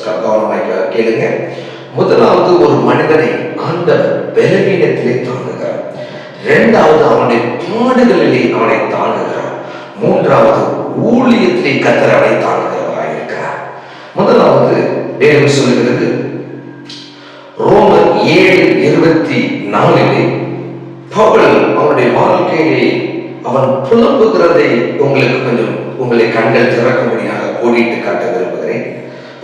கவனமாக கேளுங்க. முதலாவது, ஒரு மனிதனை ஆண்டவர் பலவீனத்திலே தாங்குகிறார். இரண்டாவது, அவனுடைய பாடுகளிலே அவனை தாங்குகிறார். மூன்றாவது, ஊழியத்திலே கர்த்தர் அவனை தாங்குகிறவராக இருக்கிறார். முதலாவது வேதம் சொல்லுகிறது, ரோமர் 7:24 பவுல் அவனுடைய வாழ்க்கையை அவன் புலம்புகிறதை உங்களை கண்கள் திறக்கும்படியாக கோடிட்டு காட்ட விரும்புகிறேன்.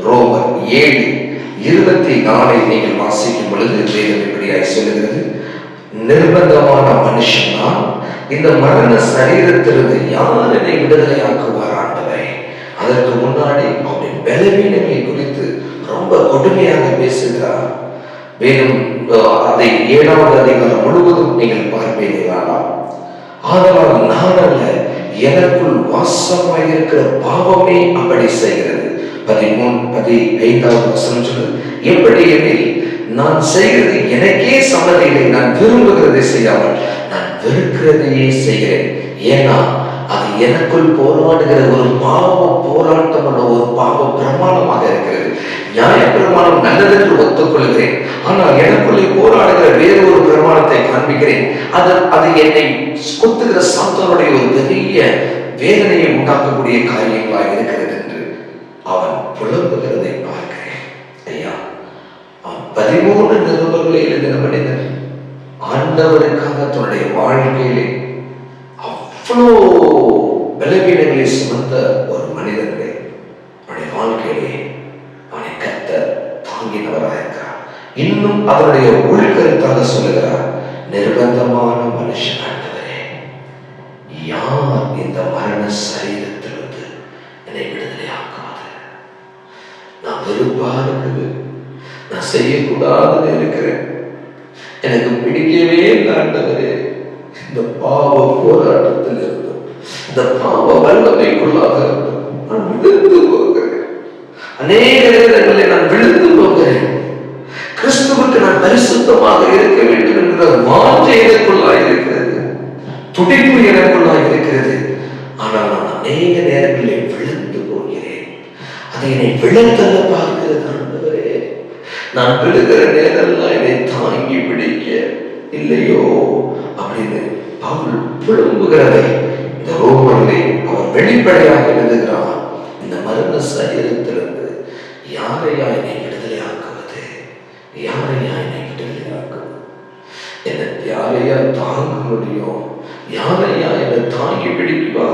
ரோமர் 7:24 நீங்கள் வாசிக்கும் பொழுது வேதம் இப்படியாய் சொல்லுகிறது, நிர்பந்தமான மனுஷன் தான், இந்த மரண சரீரத்திலிருந்து யார் என்னை விடுதலையாக்குவார் ஆண்டவரே. அதற்கு முன்னாடி அவருடைய பலவீனங்களை குறித்து ரொம்ப கொடுமையாக பேசுகிறார். வேதம் அதை 7வது அதிகாரம் முழுவதும் நீங்கள் பார்ப்பீர்களா? ஆதலால் நான் அல்ல, எனக்குள் வாசமாயிருக்கிற பாவமே அப்படி செய்கிறது. 15வது வசனம் சொல்லுது, எப்படி எனில் நான் செய்கிறது எனக்கே சம்மதியில்லை, நான் விரும்புகிறதை செய்யாமல் நான் வெறுக்கிறதையே செய்கிறேன். ஏன்னா அது எனக்குள் போராடுகிற ஒரு பாவ போராட்டம், ஒரு பாவ பிரமாணமாக இருக்கிறது. நியாய பிரமாணம் நல்லதென்று ஒத்துக்கொள்கிறேன், ஆனால் எனக்குள்ளே போராடுகிற வேறு ஒரு பிரமாணத்தை காண்பிக்கிறேன். அது என்னை கொத்துகிற சாத்தானுடைய ஒரு பெரிய வேதனையை உண்டாக்கக்கூடிய காரியங்களாக இருக்கிறது என்று அவன் புலம்புகிறதை பார்க்கிறேன். ஐயா, 13 நிருபங்களை எழுதின மனிதன் ஆண்டவருக்காக தன்னுடைய வாழ்க்கையிலே அவ்வளோ பலவீனங்களை சுமந்த ஒரு மனிதனை அவனுடைய வாழ்க்கையிலே அவனை கர்த்தர் தாங்கினவராக இருக்கிறார். இன்னும் அவருடைய உள்கருத்தாக சொல்லுகிறார், நிர்பந்தமான மனுஷன் ஆண்டவரே, யார் இந்த மரண சரீரத்திலிருந்து என்னை விடுதலையாக்காது? நான் வெறுப்பா இருக்குது, நான் செய்யக்கூடாதுன்னு இருக்கிறேன், எனக்கு பிடிக்கவே இல்லை ஆண்டவரே. இந்த பாவ போராட்டத்தில் இருந்தும், இந்த பாவ வல்லமைக்குள்ளாக இருந்தும் நான் விழுந்து போகிறேன். அநேக நேரங்களில் நான் விழுந்து போகிறேன். கிறிஸ்துவுக்கு நான் பரிசுத்தமாக இருக்க வேண்டும் என்கிற வாஞ்சை எனக்குள்ளாக இருக்கிறது, துடிப்பு எனக்குள்ளாக இருக்கிறது. ஆனால் நான் அநேக நேரங்களில் விழுந்து போகிறேன். அதை என்னை விழத்தல்ல பார்க்கிறது ஆண்டவரே. நான் விழுகிற நேரம்லாம் என்னை தாங்கி பிடிக்க இல்லையோ அப்படின்னு பவுல் புலம்புகிறதை இந்த ரோமரிலே அவர் வெளிப்படையாக எழுதுகிறார். இந்த மரண சரீரத்திலிருந்து யாரையா என்னை விடுதலையாக்குவது? யாரையா என்னை விடுதலையாக்குவது? என்னை யாரையா தாங்க முடியும்? யாரையா என்னை தாங்கி பிடிக்குவா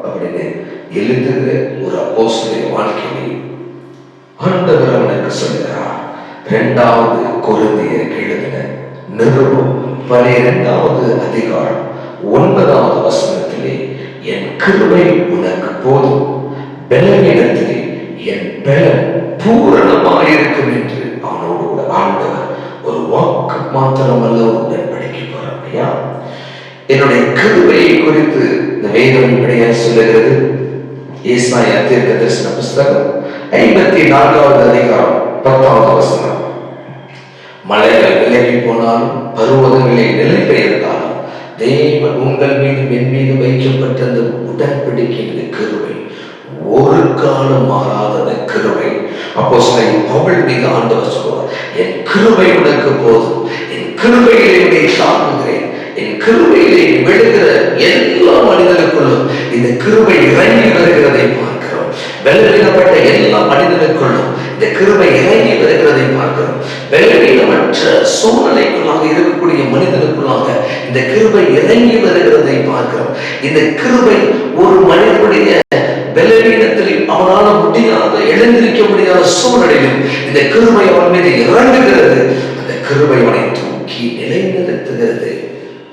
அப்படின்னு எழுதுகிற ஒரு அப்போஸ்தலனுடைய வாழ்க்கையை ஆண்டவர் அவனுக்கு சொல்கிறார். 2வது கொரிந்தியருக்கு எழுதின நிருபம் 12வது அதிகாரம் 9வது வசனத்திலே, என் கிருபை உனக்கு போதும், பலவீனத்திலே என் பலன் பூரணமாயிருக்கும் என்று அவனோடு கூட ஆண்டவர் ஒரு வாக்கு மாத்திரமல்ல உடன்படிக்கை போறாங்க. என்னுடைய கிருபையை குறித்து இந்த வேதம் இப்படியா சொல்லுகிறது. ஏசாயா தீர்க்கதரிசன புஸ்தகம் 54வது அதிகாரம் 10வது வசனம், மலைகள் விலகி போனாலும் பருவதங்களை நிலை பெயர்ந்தாலும் தேவன் உங்கள் மீது என் மீது வைக்கப்பட்ட அந்த உடன்படிக்கையின் கிருபை ஒரு காலம் மாறாத கிருபை. அப்போஸ்தலன் பவுல் மீது ஆண்டவர் சொல்வார், என் கிருபை உனக்கு போதும், என் கிருபையிலே உன்னை தாங்குகிறேன், என் கிருபையிலே விழுகிற எல்லா மனிதனுக்குள்ளும் இந்த கிருபை இறங்கி வருகிறதை பார்க்கிறோம். பலவீனப்பட்ட எல்லா மனிதனுக்குள்ளும் இந்த கிருபை இறங்கி வருகிறதை பார்க்கிறோம். பலவீனமற்ற சூழ்நிலைக்குள்ளாக இருக்கக்கூடிய மனிதனுக்குள்ளாக இந்த கிருபை இறங்கி வருகிறதை பார்க்கிறோம். இந்த கிருபை ஒரு மனிதனுடைய பலவீனத்தில் அவனால் முடியாத எழுந்திருக்க முடியாத சூழ்நிலையிலும் இந்த கிருபை அவன் மீது இறங்குகிறது. அந்த கிருபை அவனை தூக்கி நிலைநிறுத்துகிறது.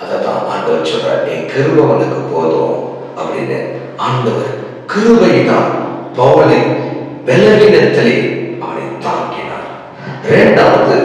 அதான் ஆண்டவர் சொல்றார், என் கிருபை அவனுக்கு போதும் அப்படின்னு. ஆண்டவர் கிருபையினால் பவுலை பலவீனத்திலே அவனை தாக்கினார். 2வது